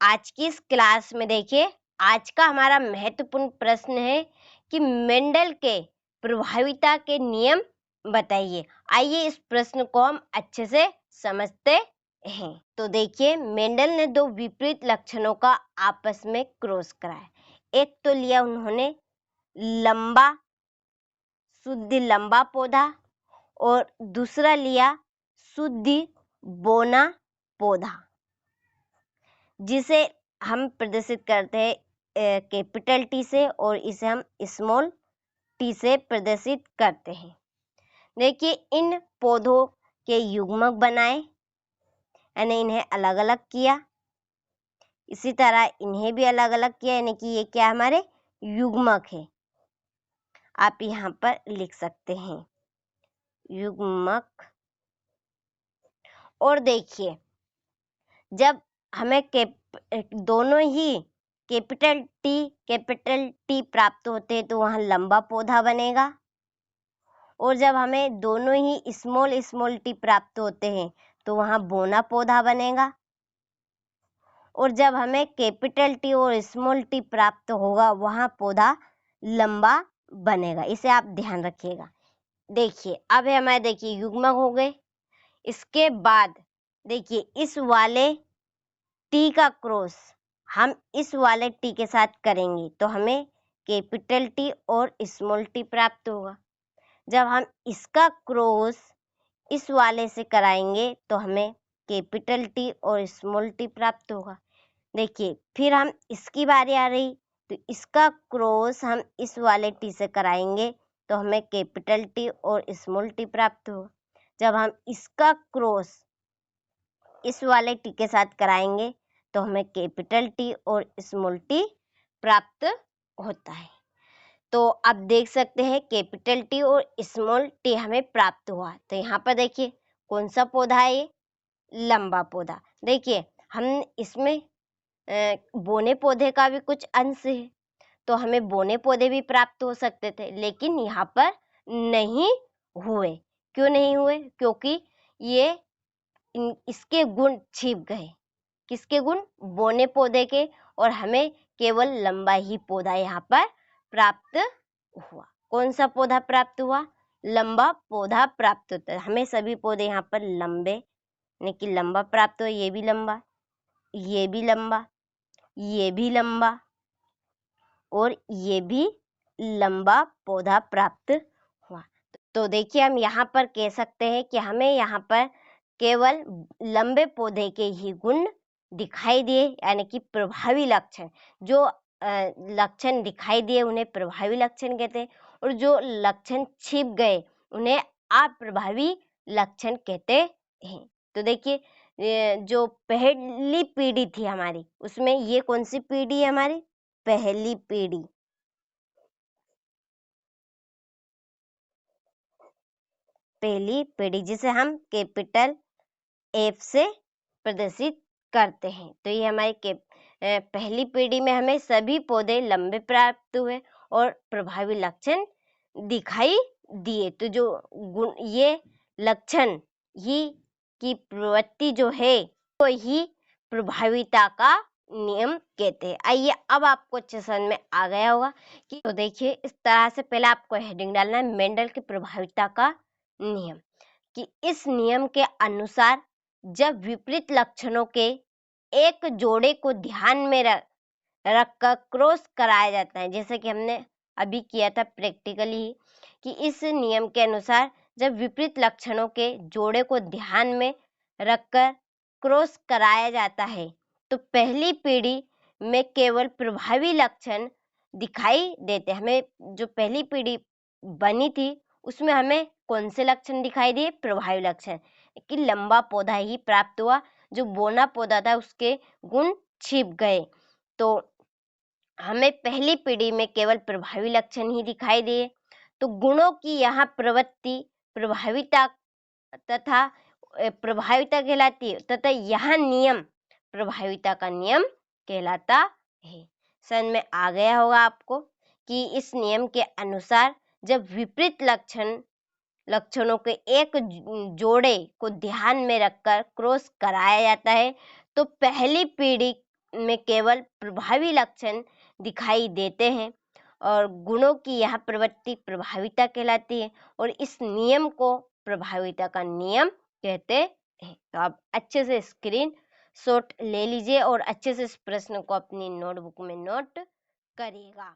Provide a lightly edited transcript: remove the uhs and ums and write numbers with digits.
आज की इस क्लास में देखिए, आज का हमारा महत्वपूर्ण प्रश्न है कि मेंडल के प्रभाविता के नियम बताइए। आइए इस प्रश्न को हम अच्छे से समझते हैं। तो देखिए, मेंडल ने दो विपरीत लक्षणों का आपस में क्रॉस कराया। एक तो लिया उन्होंने लंबा, शुद्ध लंबा पौधा, और दूसरा लिया शुद्ध बोना पौधा, जिसे हम प्रदर्शित करते हैं कैपिटल टी से, और इसे हम स्मॉल टी से प्रदर्शित करते हैं। देखिए, इन पौधों के युग्मक बनाए, यानी इन्हें अलग अलग किया। इसी तरह इन्हें भी अलग अलग किया, यानी कि ये क्या हमारे युग्मक है। आप यहाँ पर लिख सकते हैं युग्मक। और देखिए, जब हमें दोनों ही कैपिटल टी प्राप्त होते हैं तो वहाँ लंबा पौधा बनेगा, और जब हमें दोनों ही स्मॉल टी प्राप्त होते हैं तो वहाँ बोना पौधा बनेगा, और जब हमें कैपिटल टी और स्मॉल टी प्राप्त होगा वहाँ पौधा लंबा बनेगा। इसे आप ध्यान रखिएगा। देखिए, अब हमारे देखिए युग्मक हो गए। इसके बाद देखिए, इस वाले टी का क्रॉस हम इस वाले टी के साथ करेंगे तो हमें कैपिटल टी और स्मॉल टी प्राप्त होगा। जब हम इसका क्रॉस इस वाले से कराएंगे तो हमें कैपिटल टी और स्मॉल टी प्राप्त होगा। देखिए, फिर हम इसकी बारी आ रही, तो इसका क्रॉस हम इस वाले टी से कराएंगे तो हमें कैपिटल टी और स्मॉल टी प्राप्त होगा। जब हम इसका क्रॉस इस वाले टी के साथ कराएंगे तो हमें कैपिटल टी और स्मॉल टी प्राप्त होता है। तो आप देख सकते हैं कैपिटल टी और स्मॉल टी हमें प्राप्त हुआ। तो यहाँ पर देखिए कौन सा पौधा है ये? लंबा पौधा। देखिए, हम इसमें बोने पौधे का भी कुछ अंश है, तो हमें बोने पौधे भी प्राप्त हो सकते थे, लेकिन यहाँ पर नहीं हुए। क्यों नहीं हुए? क्योंकि ये इसके गुण छिप गए। किसके गुण? बोने पौधे के, और हमें केवल लंबा ही पौधा यहाँ पर प्राप्त हुआ। कौन सा पौधा प्राप्त हुआ? लंबा पौधा प्राप्त होता है। हमें सभी पौधे यहाँ पर लंबे, यानी कि लंबा प्राप्त हो। ये भी लंबा, ये भी लंबा, ये भी लंबा, और ये भी लंबा पौधा प्राप्त हुआ। तो देखिए, हम यहाँ पर कह सकते हैं कि हमें यहाँ पर केवल लंबे पौधे के ही गुण दिखाई दिए, यानी कि प्रभावी लक्षण। जो लक्षण दिखाई दिए उन्हें प्रभावी लक्षण कहते हैं, और जो लक्षण छिप गए उन्हें अप्रभावी लक्षण कहते हैं। तो देखिए, जो पहली पीढ़ी थी हमारी, उसमें ये कौन सी पीढ़ी है हमारी? पहली पीढ़ी। पहली पीढ़ी जिसे हम कैपिटल एफ से प्रदर्शित करते हैं। तो ये हमारी पहली पीढ़ी में हमें सभी पौधे लंबे प्राप्त हुए और प्रभावी लक्षण दिखाई दिए। तो जो गुण, ये लक्षण ही की प्रवृत्ति जो है वो ही प्रभाविता का नियम कहते हैं। आइए, अब आपको अच्छे समझ में आ गया होगा कि तो देखिए, इस तरह से पहले आपको हेडिंग डालना है मेंडल की प्रभाविता का नियम, कि इस नियम के अनुसार जब विपरीत लक्षणों के एक जोड़े को ध्यान में रखकर क्रॉस कराया जाता है, जैसे कि हमने अभी किया था प्रैक्टिकली, कि इस नियम के अनुसार जब विपरीत लक्षणों के जोड़े को ध्यान में रखकर क्रॉस कराया जाता है तो पहली पीढ़ी में केवल प्रभावी लक्षण दिखाई देते। हमें जो पहली पीढ़ी बनी थी उसमें हमें कौन से लक्षण दिखाई दिए? प्रभावी लक्षण, कि लंबा पौधा ही प्राप्त हुआ। जो बोना पौधा था उसके गुण छिप गए। तो हमें पहली पीढ़ी में केवल प्रभावी लक्षण ही दिखाई दिए। तो गुणों की यहाँ प्रवृत्ति प्रभाविता तथा प्रभाविता कहलाती है, तथा यह नियम प्रभाविता का नियम कहलाता है। समझ में आ गया होगा आपको कि इस नियम के अनुसार जब विपरीत लक्षणों के एक जोड़े को ध्यान में रखकर क्रॉस कराया जाता है तो पहली पीढ़ी में केवल प्रभावी लक्षण दिखाई देते हैं और गुणों की यह प्रवृत्ति प्रभाविता कहलाती है और इस नियम को प्रभाविता का नियम कहते हैं। तो आप अच्छे से स्क्रीन शॉट ले लीजिए और अच्छे से इस प्रश्न को अपनी नोटबुक में नोट करिएगा।